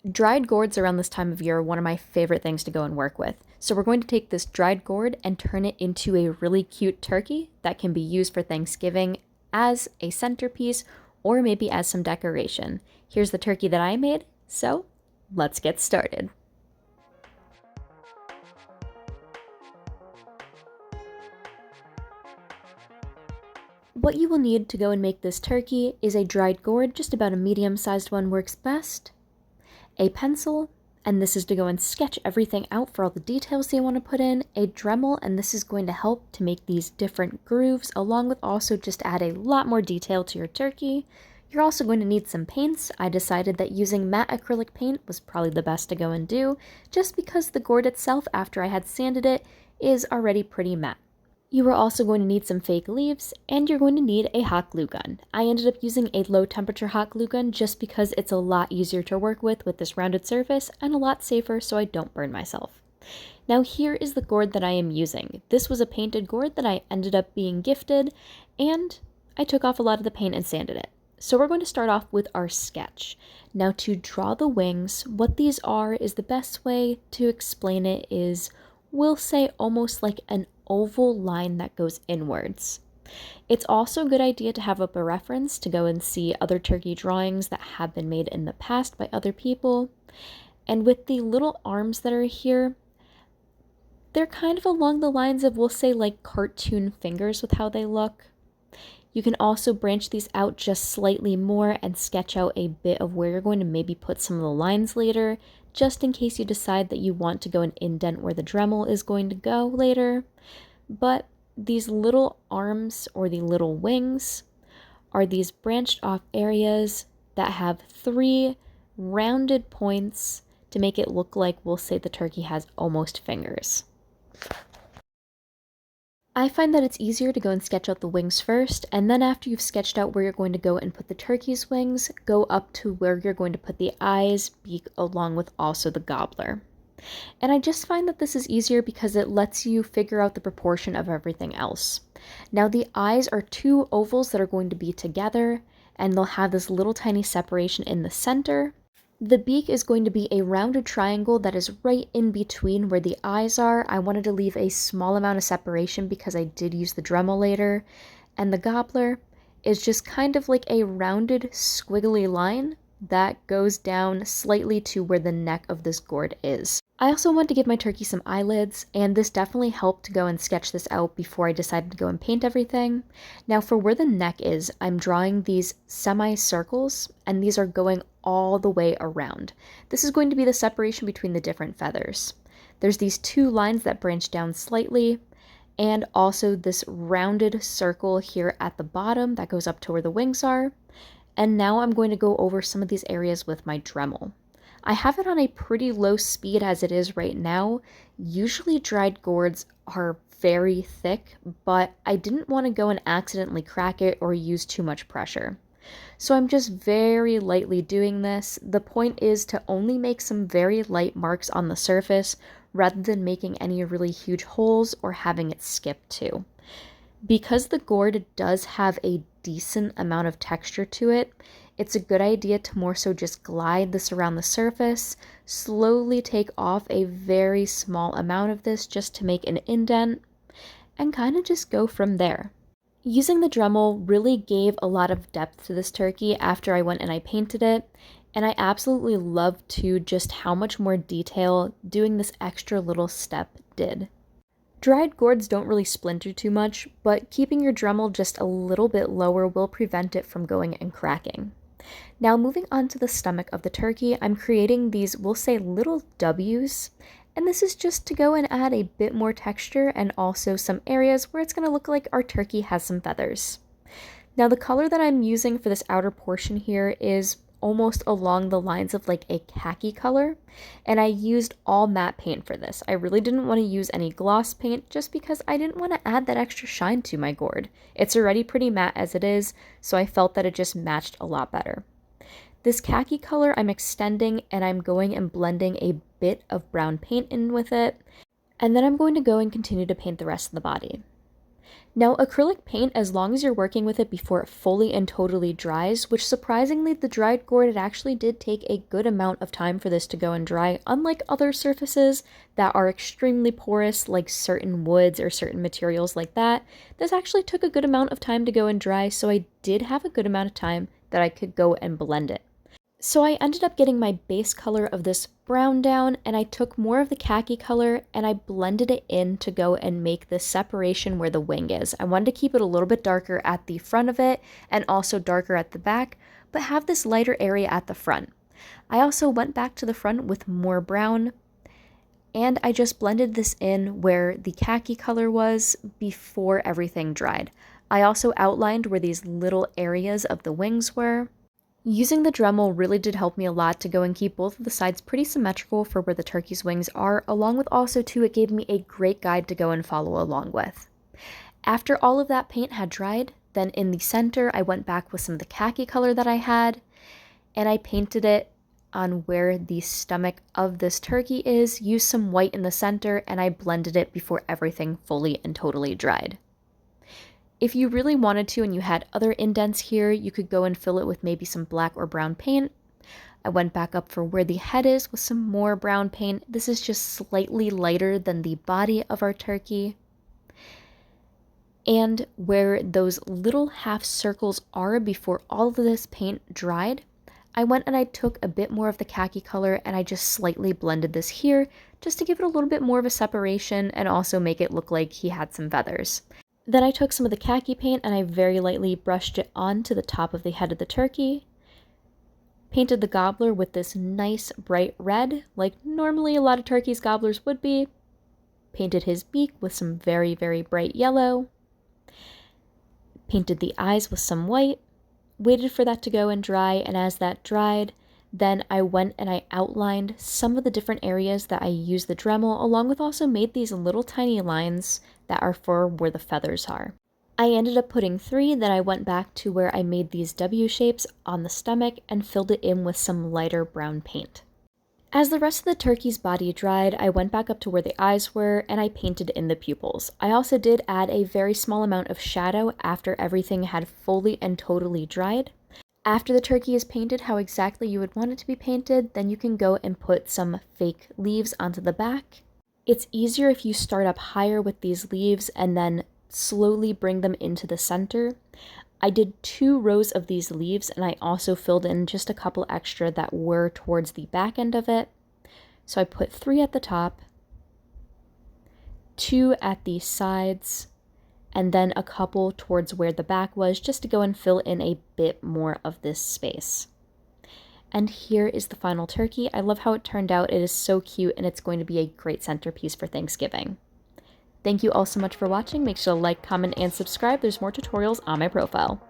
Dried gourds around this time of year are one of my favorite things to go and work with. So we're going to take this dried gourd and turn it into a really cute turkey that can be used for Thanksgiving as a centerpiece or maybe as some decoration. Here's the turkey that I made, so let's get started. What you will need to go and make this turkey is a dried gourd, just about a medium-sized one works best, a pencil, and this is to go and sketch everything out for all the details you want to put in, a Dremel, and this is going to help to make these different grooves, along with also just add a lot more detail to your turkey. You're also going to need some paints. I decided that using matte acrylic paint was probably the best to go and do, just because the gourd itself, after I had sanded it, is already pretty matte. You are also going to need some fake leaves, and you're going to need a hot glue gun. I ended up using a low temperature hot glue gun just because it's a lot easier to work with this rounded surface and a lot safer so I don't burn myself. Now here is the gourd that I am using. This was a painted gourd that I ended up being gifted, and I took off a lot of the paint and sanded it. So we're going to start off with our sketch. Now to draw the wings, what these are is the best way to explain it is, we'll say almost like an oval line that goes inwards. It's also a good idea to have up a reference to go and see other turkey drawings that have been made in the past by other people. And with the little arms that are here, they're kind of along the lines of, we'll say, like cartoon fingers with how they look. You can also branch these out just slightly more and sketch out a bit of where you're going to maybe put some of the lines later, just in case you decide that you want to go and indent where the Dremel is going to go later. But these little arms or the little wings are these branched off areas that have 3 rounded points to make it look like, we'll say, the turkey has almost fingers. I find that it's easier to go and sketch out the wings first, and then after you've sketched out where you're going to go and put the turkey's wings, go up to where you're going to put the eyes, beak, along with also the gobbler. And I just find that this is easier because it lets you figure out the proportion of everything else. Now the eyes are 2 ovals that are going to be together, and they'll have this little tiny separation in the center. The beak is going to be a rounded triangle that is right in between where the eyes are. I wanted to leave a small amount of separation because I did use the Dremel later. And the gobbler is just kind of like a rounded squiggly line that goes down slightly to where the neck of this gourd is. I also want to give my turkey some eyelids, and this definitely helped to go and sketch this out before I decided to go and paint everything. Now for where the neck is, I'm drawing these semicircles, and these are going all the way around. This is going to be the separation between the different feathers. There's these 2 lines that branch down slightly, and also this rounded circle here at the bottom that goes up to where the wings are. And now I'm going to go over some of these areas with my Dremel. I have it on a pretty low speed as it is right now. Usually dried gourds are very thick, but I didn't want to go and accidentally crack it or use too much pressure. So I'm just very lightly doing this. The point is to only make some very light marks on the surface rather than making any really huge holes or having it skip too. Because the gourd does have a decent amount of texture to it, it's a good idea to more so just glide this around the surface, slowly take off a very small amount of this just to make an indent, and kind of just go from there. Using the Dremel really gave a lot of depth to this turkey after I went and I painted it, and I absolutely loved too just how much more detail doing this extra little step did. Dried gourds don't really splinter too much, but keeping your Dremel just a little bit lower will prevent it from going and cracking. Now moving on to the stomach of the turkey, I'm creating these, we'll say, little W's, and this is just to go and add a bit more texture and also some areas where it's going to look like our turkey has some feathers. Now the color that I'm using for this outer portion here is almost along the lines of like a khaki color, and I used all matte paint for this. I really didn't want to use any gloss paint just because I didn't want to add that extra shine to my gourd. It's already pretty matte as it is, so I felt that it just matched a lot better. This khaki color I'm extending, and I'm going and blending a bit of brown paint in with it, and then I'm going to go and continue to paint the rest of the body. Now, acrylic paint, as long as you're working with it before it fully and totally dries, which surprisingly, the dried gourd, it actually did take a good amount of time for this to go and dry, unlike other surfaces that are extremely porous, like certain woods or certain materials like that. This actually took a good amount of time to go and dry, so I did have a good amount of time that I could go and blend it. So I ended up getting my base color of this brown down, and I took more of the khaki color and I blended it in to go and make the separation where the wing is. I wanted to keep it a little bit darker at the front of it and also darker at the back, but have this lighter area at the front. I also went back to the front with more brown, and I just blended this in where the khaki color was before everything dried. I also outlined where these little areas of the wings were. Using the Dremel really did help me a lot to go and keep both of the sides pretty symmetrical for where the turkey's wings are, along with also too, it gave me a great guide to go and follow along with. After all of that paint had dried, then in the center, I went back with some of the khaki color that I had, and I painted it on where the stomach of this turkey is, used some white in the center, and I blended it before everything fully and totally dried. If you really wanted to and you had other indents here, you could go and fill it with maybe some black or brown paint. I went back up for where the head is with some more brown paint. This is just slightly lighter than the body of our turkey. And where those little half circles are before all of this paint dried, I went and I took a bit more of the khaki color and I just slightly blended this here just to give it a little bit more of a separation and also make it look like he had some feathers. Then I took some of the khaki paint and I very lightly brushed it onto the top of the head of the turkey. Painted the gobbler with this nice bright red, like normally a lot of turkeys' gobblers would be. Painted his beak with some very, very bright yellow. Painted the eyes with some white. Waited for that to go and dry, and as that dried, then I went and I outlined some of the different areas that I used the Dremel, along with also made these little tiny lines that are for where the feathers are. I ended up putting 3, then I went back to where I made these W shapes on the stomach and filled it in with some lighter brown paint. As the rest of the turkey's body dried, I went back up to where the eyes were and I painted in the pupils. I also did add a very small amount of shadow after everything had fully and totally dried. After the turkey is painted how exactly you would want it to be painted, then you can go and put some fake leaves onto the back. It's easier if you start up higher with these leaves and then slowly bring them into the center. I did 2 rows of these leaves and I also filled in just a couple extra that were towards the back end of it. So I put 3 at the top, 2 at the sides, and then a couple towards where the back was just to go and fill in a bit more of this space. And here is the final turkey. I love how it turned out. It is so cute and it's going to be a great centerpiece for Thanksgiving. Thank you all so much for watching. Make sure to like, comment, and subscribe. There's more tutorials on my profile.